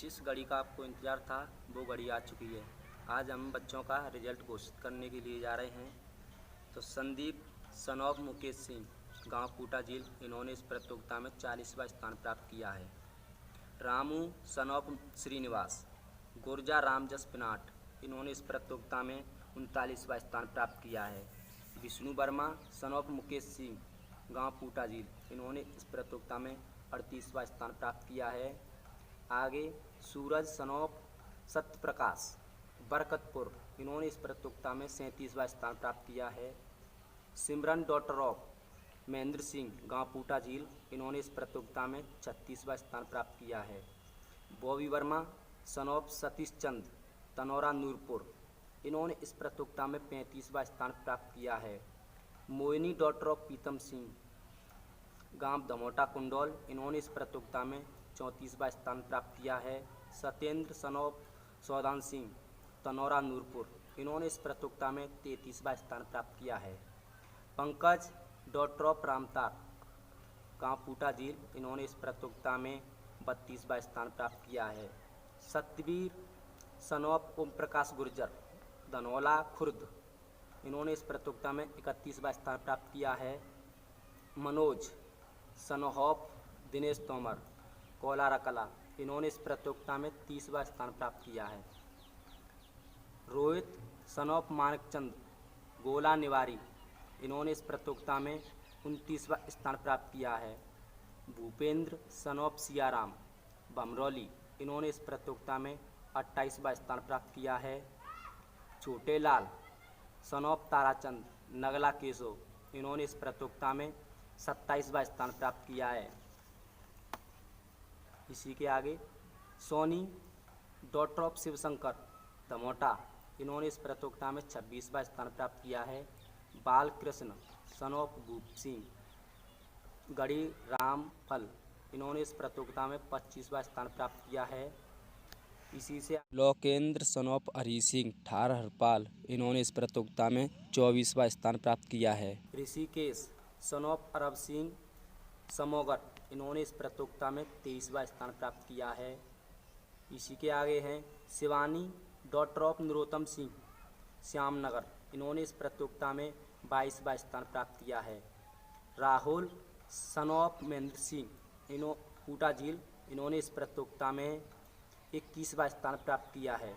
जिस घड़ी का आपको इंतज़ार था वो घड़ी आ चुकी है। आज हम बच्चों का रिजल्ट घोषित करने के लिए जा रहे हैं। तो संदीप सन ऑफ मुकेश सिंह, गांव पूटा झील, इन्होंने इस प्रतियोगिता में 40वां स्थान प्राप्त किया है। रामू सन ऑफ श्रीनिवास, गुर्जा रामजस पिनाट, इन्होंने इस प्रतियोगिता में 39वां स्थान प्राप्त किया है। विष्णु वर्मा सन ऑफ मुकेश सिंह, गांव पूटा झील, इन्होंने इस प्रतियोगिता में 38वां स्थान प्राप्त किया है। आगे सूरज सन ऑफ सत्य प्रकाश, बरकतपुर, इन्होंने इस प्रतियोगिता में 37वां स्थान प्राप्त किया है। सिमरन डॉटर ऑफ महेंद्र सिंह, गांव पूटा झील, इन्होंने इस प्रतियोगिता में 36वां स्थान प्राप्त किया है। बॉबी वर्मा सन ऑफ सतीश चंद, तनौरा नूरपुर, इन्होंने इस प्रतियोगिता में 35वां स्थान प्राप्त किया है। मोहिनी डॉटर ऑफ प्रीतम सिंह, गांव धमोटा कुंडौल, इन्होंने इस प्रतियोगिता में 34वां स्थान प्राप्त किया है। सत्येंद्र सन ऑफ सौदान सिंह, तनौरा नूरपुर, इन्होंने इस प्रतियोगिता में 33वां स्थान प्राप्त किया है। पंकज डॉटर ऑफ रामतार, गांव पूटा झील, इन्होंने इस प्रतियोगिता में 32वां स्थान प्राप्त किया है। सत्यवीर सन ऑफ ओम प्रकाश गुर्जर, धनौला खुर्द, इन्होंने इस प्रतियोगिता में 31वां स्थान प्राप्त किया है। मनोज सन ऑफ दिनेश तोमर, कोलारा कला, इन्होंने इस प्रतियोगिता में 30वां स्थान प्राप्त किया है। रोहित सन ऑफ मानकचंद, गोला निवारी, इन्होंने इस प्रतियोगिता में 29वां स्थान प्राप्त किया है। भूपेंद्र सन ऑफ सियाराम, भमरौली, इन्होंने इस प्रतियोगिता में 28वां स्थान प्राप्त किया है। छोटे लाल सन ऑफ ताराचंद, नगला केशव, इन्होंने इस प्रतियोगिता में 27वां स्थान प्राप्त किया है। इसी के आगे सोनी डॉटर ऑफ शिवशंकर, धमोटा, इन्होंने इस प्रतियोगिता में 26वां स्थान प्राप्त किया है। बालकृष्ण सन ऑफ भूप सिंह, गढ़ी रामफल, इन्होंने इस प्रतियोगिता में 25वां स्थान प्राप्त किया है। इसी से लोकेंद्र सन ऑफ हरी सिंह, ठार हरपाल, इन्होंने इस प्रतियोगिता में 24वां स्थान प्राप्त किया है। ऋषिकेश सन ऑफ अरब सिंह समोगर, इन्होंने इस प्रतियोगिता में 23वां स्थान प्राप्त किया है। इसी के आगे हैं शिवानी डॉटर ऑफ नरोत्तम सिंह, श्यामनगर, इन्होंने इस प्रतियोगिता में 22वां स्थान प्राप्त किया है। राहुल सन ऑफ महेंद्र सिंह, पूटा झील, इन्होंने इस प्रतियोगिता में 21वां स्थान प्राप्त किया है।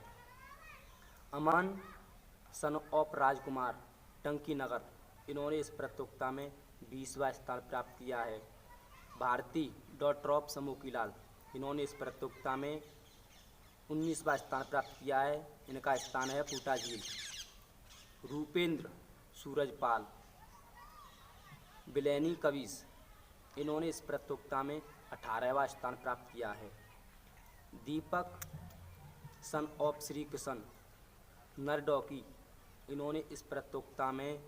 अमन सन ऑफ राजकुमार, टंकी नगर, इन्होंने इस प्रतियोगिता में 20वां स्थान प्राप्त किया है। भारती डॉटर ऑफ समूकीलाल, इन्होंने इस प्रतियोगिता में 19वां स्थान प्राप्त किया है। इनका स्थान है पूटा झील। रूपेंद्र सूरजपाल, बिलैनी कविस, इन्होंने इस प्रतियोगिता में 18वां स्थान प्राप्त किया है। दीपक सन ऑफ श्री किशन, नरडौकी, इन्होंने इस प्रतियोगिता में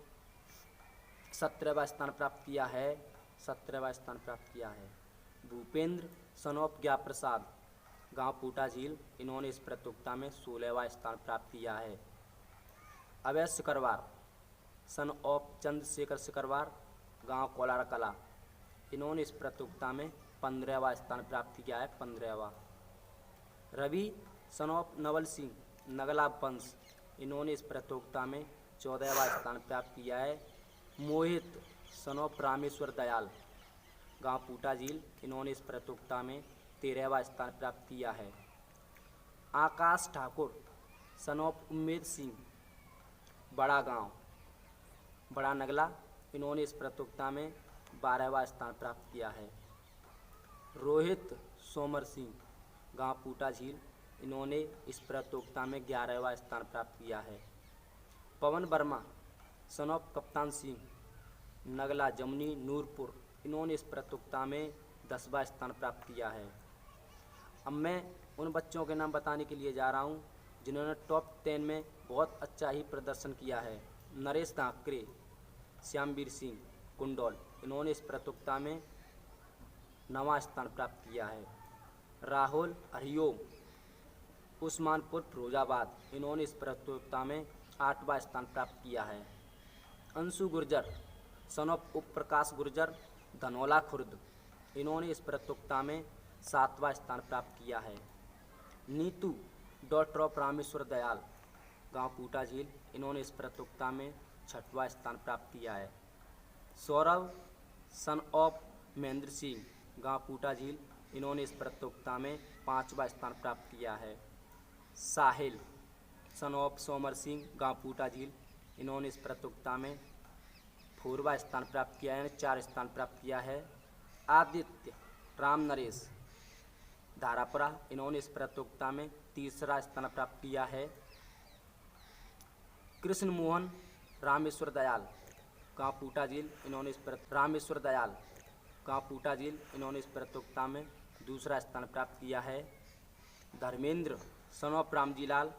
17वां स्थान प्राप्त किया है। 17वां स्थान प्राप्त किया है। भूपेंद्र सन ऑफ ज्ञा प्रसाद, गाँव पूटा झील, इन्होंने इस प्रतियोगिता में 16वां स्थान प्राप्त किया है। अवैध सिकरवार सन ऑफ चंद्रशेखर सिकरवार, गांव कोलारा कला, इन्होंने इस प्रतियोगिता में 15वां स्थान प्राप्त किया है। 15वां। रवि सन ऑफ नवल सिंह, नगला वंश, इन्होंने इस प्रतियोगिता में 14वां स्थान प्राप्त किया है। मोहित सन ऑफ रामेश्वर दयाल, गांव पूटा झील, इन्होंने इस प्रतियोगिता में 13वां स्थान प्राप्त किया है। आकाश ठाकुर सन ऑफ उम्मेद सिंह, बड़ा गांव, बड़ा नगला, इन्होंने इस प्रतियोगिता में 12वां स्थान प्राप्त किया है। रोहित सोमर सिंह, गांव पूटा झील, इन्होंने इस प्रतियोगिता में 11वां स्थान प्राप्त किया है। पवन वर्मा सन ऑफ कप्तान सिंह, नगला जमुनी नूरपुर, इन्होंने इस प्रतियोगिता में 10वां स्थान प्राप्त किया है। अब मैं उन बच्चों के नाम बताने के लिए जा रहा हूं जिन्होंने टॉप 10 में बहुत अच्छा ही प्रदर्शन किया है। नरेश धाकरे, श्यामवीर सिंह, कुंडौल, इन्होंने इस प्रतियोगिता में 9वां स्थान प्राप्त किया है। राहुल हरिओम, उस्मानपुर फिरोजाबाद, इन्होंने इस प्रतियोगिता में 8वां स्थान प्राप्त किया है। अंशु गुर्जर सन ऑफ उप प्रकाश गुर्जर, धनौला खुर्द, इन्होंने इस प्रतियोगिता में 7वां स्थान प्राप्त किया है। नीतू डॉटर ऑफ रामेश्वर दयाल, गांव पूटा झील, इन्होंने इस प्रतियोगिता में 6वां स्थान प्राप्त किया है। सौरभ सन ऑफ महेंद्र सिंह, गांव पूटा झील, इन्होंने इस प्रतियोगिता में 5वां स्थान प्राप्त किया है। साहिल सन ऑफ सोमर सिंह, गांव पूटा झील, इन्होंने इस प्रतियोगिता में 4वां स्थान प्राप्त किया है, 4 स्थान प्राप्त किया है। आदित्य राम नरेश धारापुरा, इन्होंने इस प्रतियोगिता में 3रा स्थान प्राप्त किया है। कृष्ण मोहन रामेश्वर दयाल, गांव पूटा झील, इन्होंने रामेश्वर दयाल, गांव पूटा झील, इन्होंने इस प्रतियोगिता में 2रा स्थान प्राप्त किया है। धर्मेंद्र सन ऑफ रामजीलाल,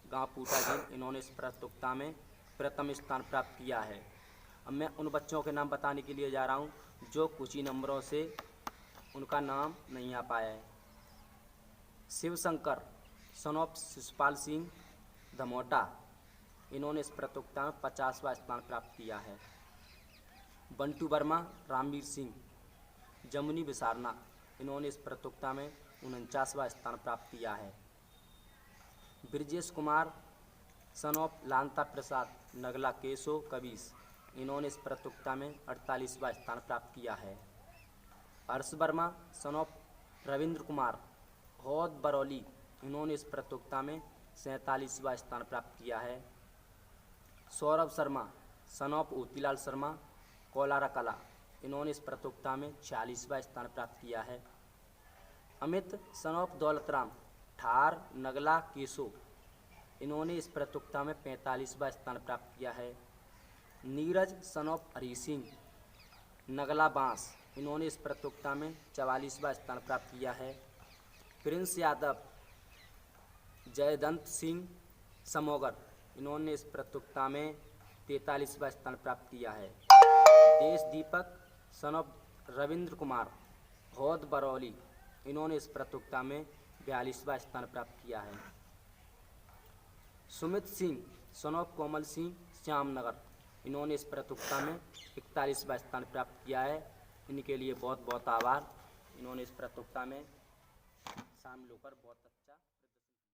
गांव पूटा झील, इन्होंने इस प्रतियोगिता में प्रथम स्थान प्राप्त किया है। अब मैं उन बच्चों के नाम बताने के लिए जा रहा हूं जो कुछ ही नंबरों से उनका नाम नहीं आ पाया है। शिवशंकर सन ऑफ शिशपाल सिंह धमोटा, इन्होंने इस प्रतियोगिता में 50वां स्थान प्राप्त किया है। बंटू वर्मा रामवीर सिंह जमुनी विसारना, इन्होंने इस प्रतियोगिता में 49वां स्थान प्राप्त किया है। ब्रजेश कुमार सन ऑफ लांता प्रसाद नगला केशो कबीस, इन्होंने इस प्रतियोगिता में 48वां स्थान प्राप्त किया है। हर्ष वर्मा सन ऑफ रविंद्र कुमार हौद बरौली, इन्होंने इस प्रतियोगिता में 47वां स्थान प्राप्त किया है। सौरभ शर्मा सन ऑफ मोतीलाल शर्मा कोलारा कला, इन्होंने इस प्रतियोगिता में 46वां स्थान प्राप्त किया है। अमित सन ऑफ दौलतराम ठार नगला केसो, इन्होंने इस प्रतियोगिता में 45वां स्थान प्राप्त किया है। नीरज सन ऑफ हरी सिंह नगला बांस, इन्होंने इस प्रतियोगिता में 44वां स्थान प्राप्त किया है। प्रिंस यादव जयदंत सिंह समोगर, इन्होंने इस प्रतियोगिता में 43वां स्थान प्राप्त किया है। देश दीपक सन ऑफ रविंद्र कुमार हौद बरौली, इन्होंने इस प्रतियोगिता में 42वां स्थान प्राप्त किया है। सुमित सिंह सन ऑफ कोमल सिंह श्यामनगर, इन्होंने इस प्रतियोगिता में 41वां स्थान प्राप्त किया है। इनके लिए बहुत बहुत आभार। इन्होंने इस प्रतियोगिता में शामिल होकर बहुत